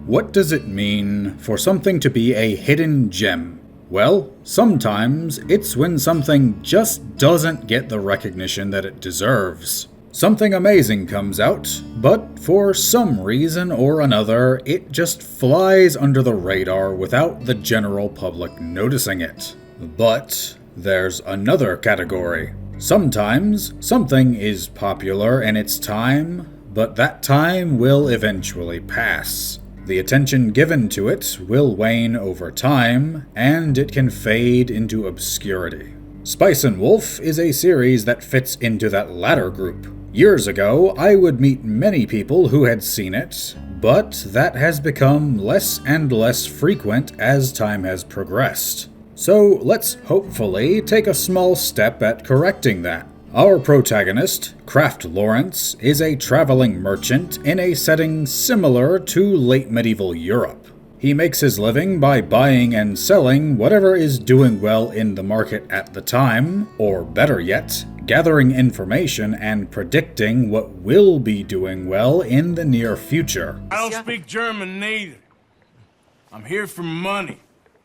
What does it mean for something to be a hidden gem? Well, sometimes it's when something just doesn't get the recognition that it deserves. Something amazing comes out, but for some reason or another, it just flies under the radar without the general public noticing it. But there's another category. Sometimes something is popular in its time, but that time will eventually pass. The attention given to it will wane over time, and it can fade into obscurity. Spice and Wolf is a series that fits into that latter group. Years ago, I would meet many people who had seen it, but that has become less and less frequent as time has progressed. So let's hopefully take a small step at correcting that. Our protagonist, Kraft Lawrence, is a traveling merchant in a setting similar to late medieval Europe. He makes his living by buying and selling whatever is doing well in the market at the time, or better yet, gathering information and predicting what will be doing well in the near future. I don't speak German neither. I'm here for money.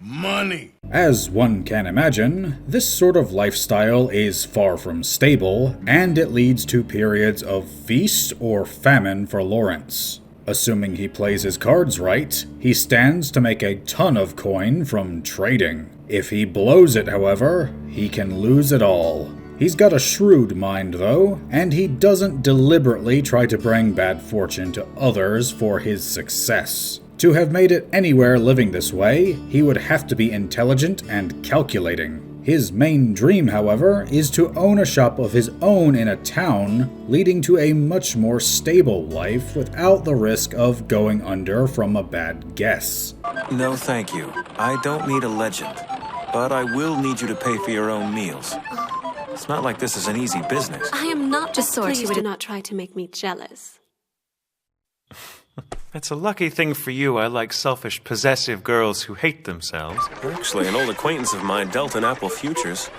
Money! As one can imagine, this sort of lifestyle is far from stable, and it leads to periods of feast or famine for Lawrence. Assuming he plays his cards right, he stands to make a ton of coin from trading. If he blows it, however, he can lose it all. He's got a shrewd mind, though, and he doesn't deliberately try to bring bad fortune to others for his success. To have made it anywhere living this way, he would have to be intelligent and calculating. His main dream, however, is to own a shop of his own in a town, leading to a much more stable life without the risk of going under from a bad guess. No, thank you. I don't need a legend, but I will need you to pay for your own meals. It's not like this is an easy business. I am not the sort who would not try to make me jealous. It's a lucky thing for you I like selfish, possessive girls who hate themselves. Actually, an old acquaintance of mine dealt in apple futures.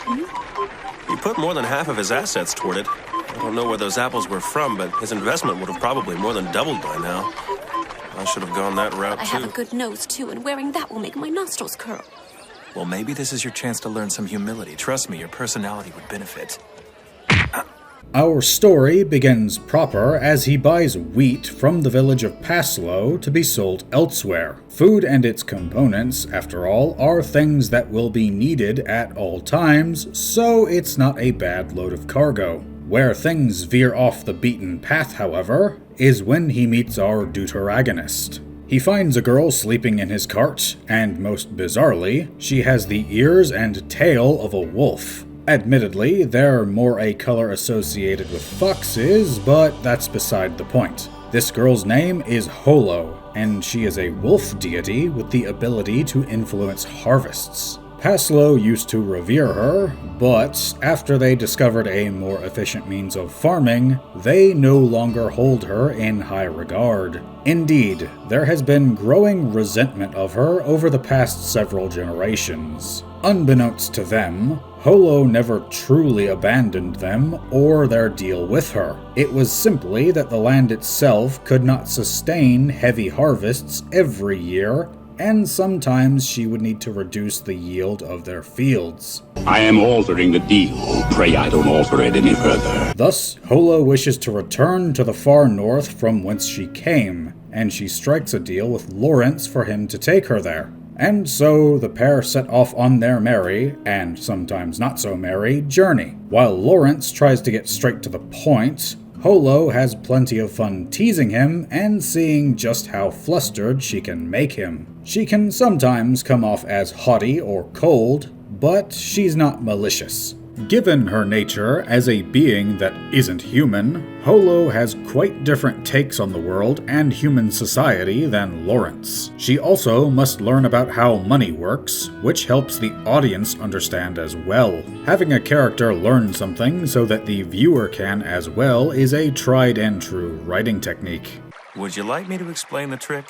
He put more than half of his assets toward it. I don't know where those apples were from, but his investment would have probably more than doubled by now. I should have gone that route, too. I have a good nose, too, and wearing that will make my nostrils curl. Well, maybe this is your chance to learn some humility. Trust me, your personality would benefit. Our story begins proper as he buys wheat from the village of Paslow to be sold elsewhere. Food and its components, after all, are things that will be needed at all times, so it's not a bad load of cargo. Where things veer off the beaten path, however, is when he meets our deuteragonist. He finds a girl sleeping in his cart, and most bizarrely, she has the ears and tail of a wolf. Admittedly, they're more a color associated with foxes, but that's beside the point. This girl's name is Holo, and she is a wolf deity with the ability to influence harvests. Paslow used to revere her, but after they discovered a more efficient means of farming, they no longer hold her in high regard. Indeed, there has been growing resentment of her over the past several generations. Unbeknownst to them, Holo never truly abandoned them or their deal with her. It was simply that the land itself could not sustain heavy harvests every year, and sometimes she would need to reduce the yield of their fields. I am altering the deal. Pray I don't alter it any further. Thus, Holo wishes to return to the far north from whence she came, and she strikes a deal with Lawrence for him to take her there. And so the pair set off on their merry, and sometimes not so merry, journey. While Lawrence tries to get straight to the point, Holo has plenty of fun teasing him and seeing just how flustered she can make him. She can sometimes come off as haughty or cold, but she's not malicious. Given her nature as a being that isn't human, Holo has quite different takes on the world and human society than Lawrence. She also must learn about how money works, which helps the audience understand as well. Having a character learn something so that the viewer can as well is a tried and true writing technique. Would you like me to explain the trick?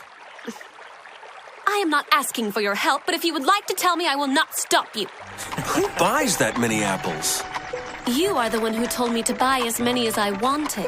I am not asking for your help, but if you would like to tell me, I will not stop you. Who buys that many apples? You are the one who told me to buy as many as I wanted.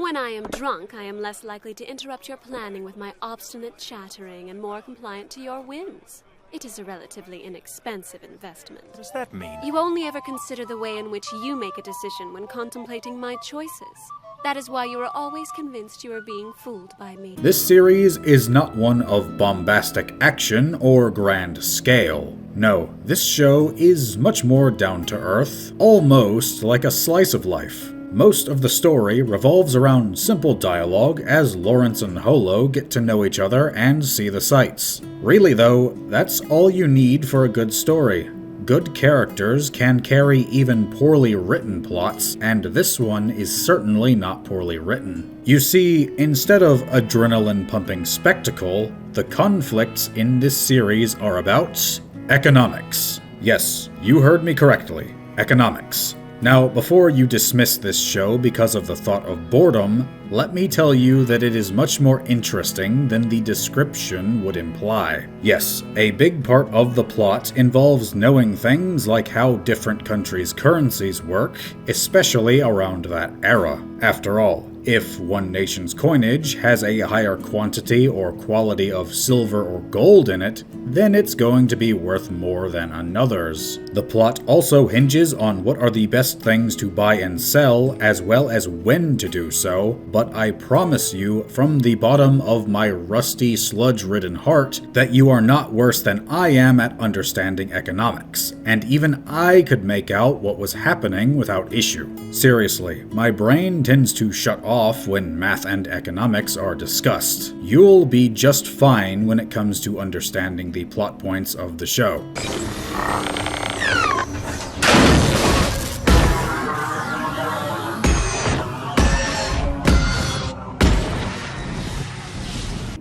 When I am drunk, I am less likely to interrupt your planning with my obstinate chattering and more compliant to your whims. It is a relatively inexpensive investment. What does that mean? You only ever consider the way in which you make a decision when contemplating my choices. That is why you are always convinced you are being fooled by me. This series is not one of bombastic action or grand scale. No, this show is much more down to earth, almost like a slice of life. Most of the story revolves around simple dialogue as Lawrence and Holo get to know each other and see the sights. Really though, that's all you need for a good story. Good characters can carry even poorly written plots, and this one is certainly not poorly written. You see, instead of adrenaline-pumping spectacle, the conflicts in this series are about economics. Yes, you heard me correctly. Economics. Now, before you dismiss this show because of the thought of boredom, let me tell you that it is much more interesting than the description would imply. Yes, a big part of the plot involves knowing things like how different countries' currencies work, especially around that era. After all, if one nation's coinage has a higher quantity or quality of silver or gold in it, then it's going to be worth more than another's. The plot also hinges on what are the best things to buy and sell, as well as when to do so, but I promise you from the bottom of my rusty, sludge-ridden heart that you are not worse than I am at understanding economics, and even I could make out what was happening without issue. Seriously, my brain tends to shut off when math and economics are discussed. You'll be just fine when it comes to understanding the plot points of the show.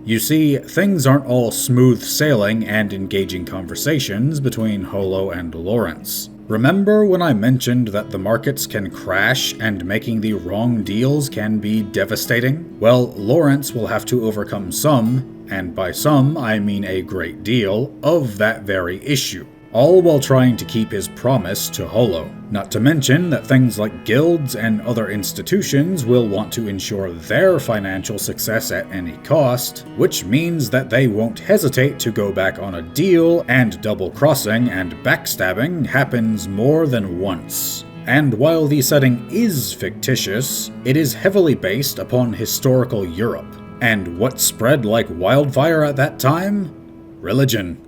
You see, things aren't all smooth sailing and engaging conversations between Holo and Lawrence. Remember when I mentioned that the markets can crash and making the wrong deals can be devastating? Well, Lawrence will have to overcome some, and by some I mean a great deal, of that very issue. All while trying to keep his promise to Holo. Not to mention that things like guilds and other institutions will want to ensure their financial success at any cost, which means that they won't hesitate to go back on a deal, and double-crossing and backstabbing happens more than once. And while the setting is fictitious, it is heavily based upon historical Europe. And what spread like wildfire at that time? Religion.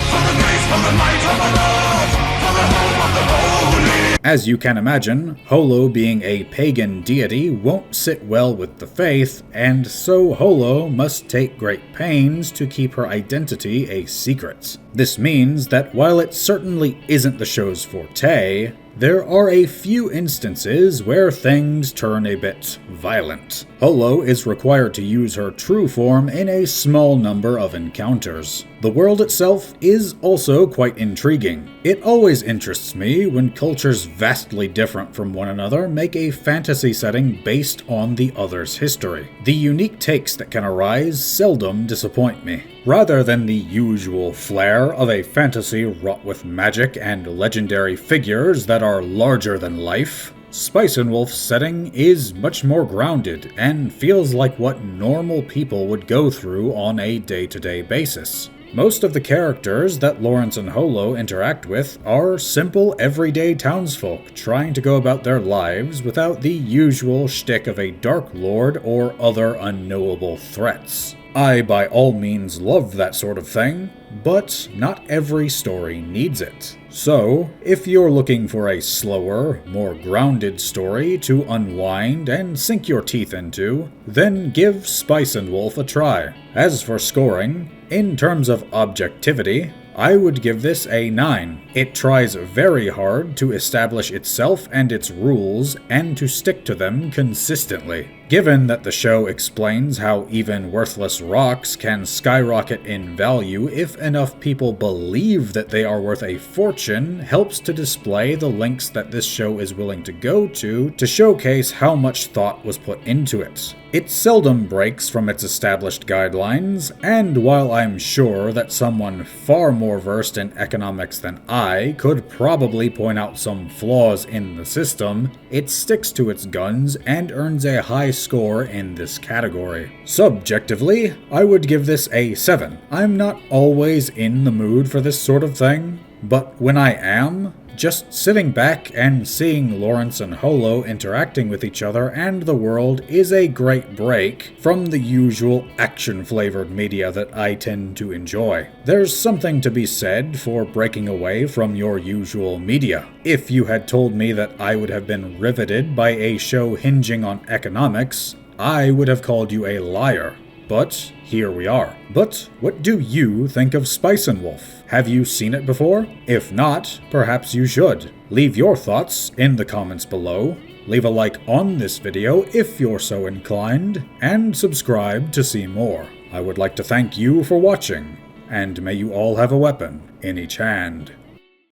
As you can imagine, Holo being a pagan deity won't sit well with the faith, and so Holo must take great pains to keep her identity a secret. This means that while it certainly isn't the show's forte, there are a few instances where things turn a bit violent. Holo is required to use her true form in a small number of encounters. The world itself is also quite intriguing. It always interests me when cultures vastly different from one another make a fantasy setting based on the other's history. The unique takes that can arise seldom disappoint me. Rather than the usual flair of a fantasy wrought with magic and legendary figures that are larger than life, Spice and Wolf's setting is much more grounded and feels like what normal people would go through on a day-to-day basis. Most of the characters that Lawrence and Holo interact with are simple, everyday townsfolk trying to go about their lives without the usual shtick of a Dark Lord or other unknowable threats. I by all means love that sort of thing, but not every story needs it. So, if you're looking for a slower, more grounded story to unwind and sink your teeth into, then give Spice and Wolf a try. As for scoring, in terms of objectivity, I would give this a 9. It tries very hard to establish itself and its rules, and to stick to them consistently. Given that the show explains how even worthless rocks can skyrocket in value if enough people believe that they are worth a fortune, helps to display the lengths that this show is willing to go to showcase how much thought was put into it. It seldom breaks from its established guidelines, and while I'm sure that someone far more versed in economics than I could probably point out some flaws in the system, it sticks to its guns and earns a high score in this category. Subjectively, I would give this a 7. I'm not always in the mood for this sort of thing, but when I am, just sitting back and seeing Lawrence and Holo interacting with each other and the world is a great break from the usual action-flavored media that I tend to enjoy. There's something to be said for breaking away from your usual media. If you had told me that I would have been riveted by a show hinging on economics, I would have called you a liar. But here we are. But what do you think of Spice and Wolf? Have you seen it before? If not, perhaps you should. Leave your thoughts in the comments below. Leave a like on this video if you're so inclined, and subscribe to see more. I would like to thank you for watching, and may you all have a weapon in each hand.